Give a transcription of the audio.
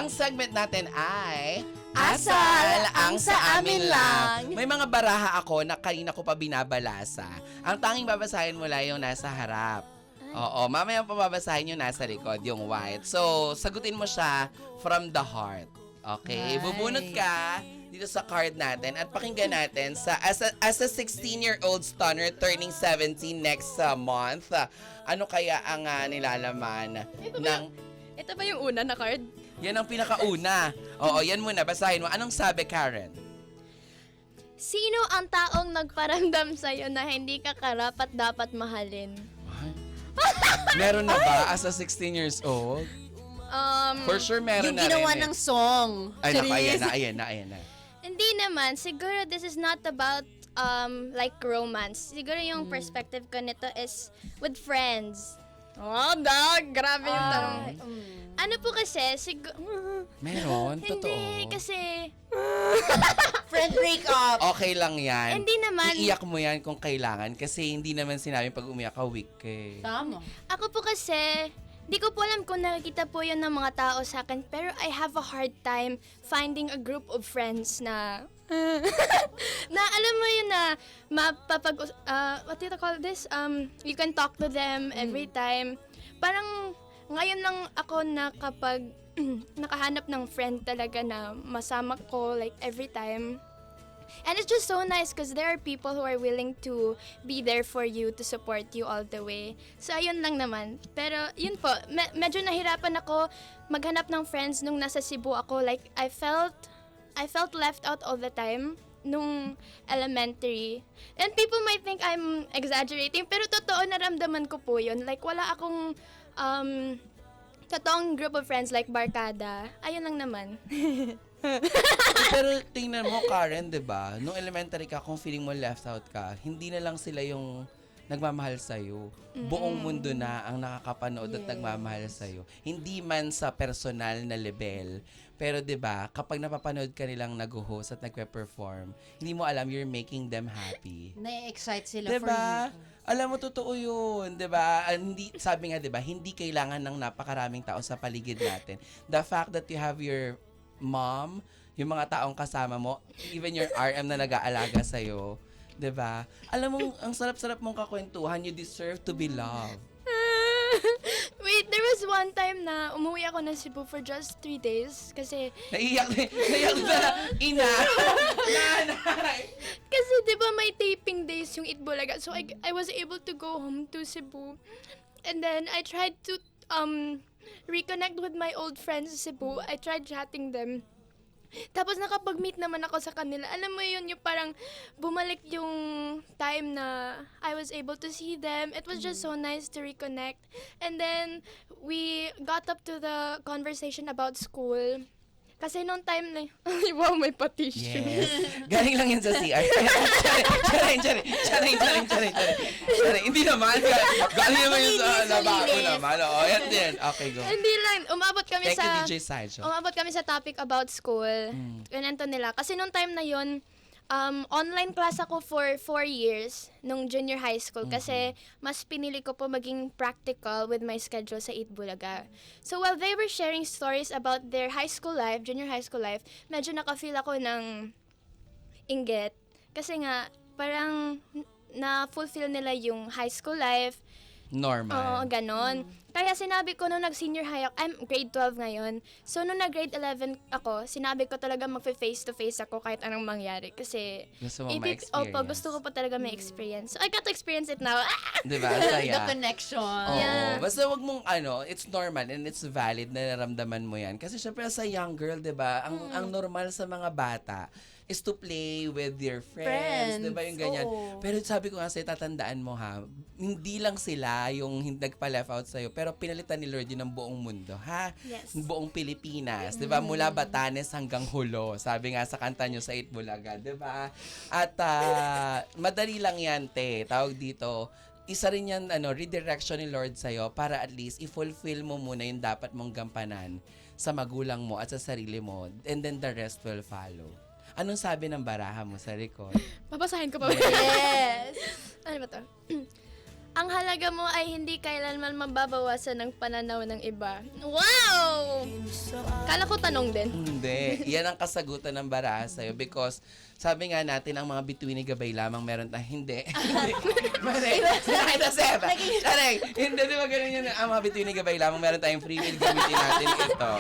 Ang segment natin ay Asal ang sa amin lang. May mga baraha ako na kanina ko pa binabalasa. Ang tanging babasahin mo lang yung nasa harap. Oo, mamaya pa babasahin yung nasa likod, yung white. So, sagutin mo siya from the heart. Okay? Nice. Bubunot ka dito sa card natin at pakinggan natin sa as a 16-year-old stunner turning 17 next month. Ano kaya ang nilalaman ng... Ito ba yung una na card? Yan ang pinakauna. Oo, yan muna. Basahin mo. Anong sabi, Karen? Sino ang taong nagparamdam sa'yo na hindi ka karapat dapat mahalin? Meron na ba as a 16 years old? For sure meron Yung na ginawa rin ng song. Ay, naku, Serious. ayan na. Hindi naman. Siguro this is not about like romance. Siguro yung perspective ko nito is with friends. Oh, grabe yung tanong. Ano po kasi, Meron? Totoo. hindi kasi, Friend breakup. Okay lang yan. hindi naman. Iiyak mo yan kung kailangan kasi hindi naman sinabi pag umiyak ka, weak ka eh. Tama. Ako po kasi, di ko po alam kung nakikita po yun ng mga tao sa akin, pero I have a hard time finding a group of friends na, na alam mo yun na, what do you call this? You can talk to them every time. Parang, ngayon lang ako na kapag nakahanap ng friend talaga na masama ko like every time. And it's just so nice because there are people who are willing to be there for you, to support you all the way. So, ayun lang naman. Pero, yun po, medyo nahirapan ako maghanap ng friends nung nasa Cebu ako. Like, I felt left out all the time nung elementary. And people might think I'm exaggerating, pero totoo naramdaman ko po yun. Like, wala akong totoong group of friends like barkada. Ayun lang naman. Pero tingnan mo, Karen, di ba? Nung elementary ka, kung feeling mo left out ka, hindi na lang sila yung nagmamahal sa'yo. Buong mundo na ang nakakapanood at nagmamahal sa'yo. Hindi man sa personal na level. Pero 'di ba, kapag napapanood ka nilang nag-host at nagpe-perform, hindi mo alam you're making them happy. Na-excite sila 'Di for ba? you. Alam mo, totoo yun, 'di ba? Hindi, sabi nga 'di ba, hindi kailangan ng napakaraming tao sa paligid natin. The fact that you have your mom, yung mga taong kasama mo, even your RM na nag-aalaga sa'yo, 'di ba? Alam mo, ang sarap-sarap mong kakwentuhan, you deserve to be loved. Wait, there was one time na umuwi ako ng Cebu for just 3 days kasi Naiyak na, ina, nanay. kasi 'di ba may taping days yung Itbulaga. So I was able to go home to Cebu. And then I tried to reconnect with my old friends sa Cebu. I tried chatting them. Tapos nakapag-meet naman ako sa kanila. Alam mo yun, yung parang bumalik yung time na I was able to see them. It was just so nice to reconnect. And then, we got up to the conversation about school. Kasi nung time na wow, may pa-tissue. Yes. Galing lang yan sa CR. Charing. Hindi naman. Galing naman yun sa nabago naman. Oo, yan din. Okay, go. Hindi lang, umabot kami Thank sa... you, DJ Sideshow. Umabot kami sa topic about school. Ganito nila. Kasi nung time na yun, online class ako for 4 years nung junior high school kasi mas pinili ko po maging practical with my schedule sa Itbulaga. So while they were sharing stories about their high school life, junior high school life, medyo naka-feel ako ng inggit. Kasi nga, parang na-fulfill nila yung high school life. Oo, Normal. ganon. Kaya sinabi ko nung nag-senior high ako, I'm grade 12 ngayon. So nung nag-grade 11 ako, sinabi ko talaga mag-face-to-face ako kahit anong mangyari. Kasi, Gusto mo ma-experience. opo, gusto ko pa talaga may experience. So I got to experience it now. Diba? The Saya. connection. Oo. Yeah. Basta wag mong it's normal and it's valid na naramdaman mo yan. Kasi syempre sa young girl, 'di ba? Ang normal sa mga bata is to play with your friends, 'di ba? Yung ganyan. Oo. Pero sabi ko nga sa'yo, tatandaan mo ha, hindi lang sila yung nagpa-left out sa'yo, pero pinalitan ni Lord yun ng buong mundo, ha? Yes. Buong Pilipinas, 'di ba? Mula Batanes hanggang Hulo. Sabi nga sa kanta nyo sa Itbulaga, 'di ba? At madali lang yan, te. Tawag dito, isa rin yan, redirection ni Lord sa'yo para at least i-fulfill mo muna yung dapat mong gampanan sa magulang mo at sa sarili mo. And then the rest will follow. Anong sabi ng baraha mo sa record? Babasahin ko pa ba? Yes. Ano ba to? ang halaga mo ay hindi kailanman mababawasan ng pananaw ng iba. Wow! Kala ko tanong din. Hindi. Yan ang kasagutan ng baraha sa'yo because sabi nga natin, ang mga bituini gabay lamang meron tayo. Hindi. Mali. Nakita Seba. Correct. Hindi, di ba ganun yun? Ang mga bituini gabay lamang meron tayong free will. Gamitin natin ito.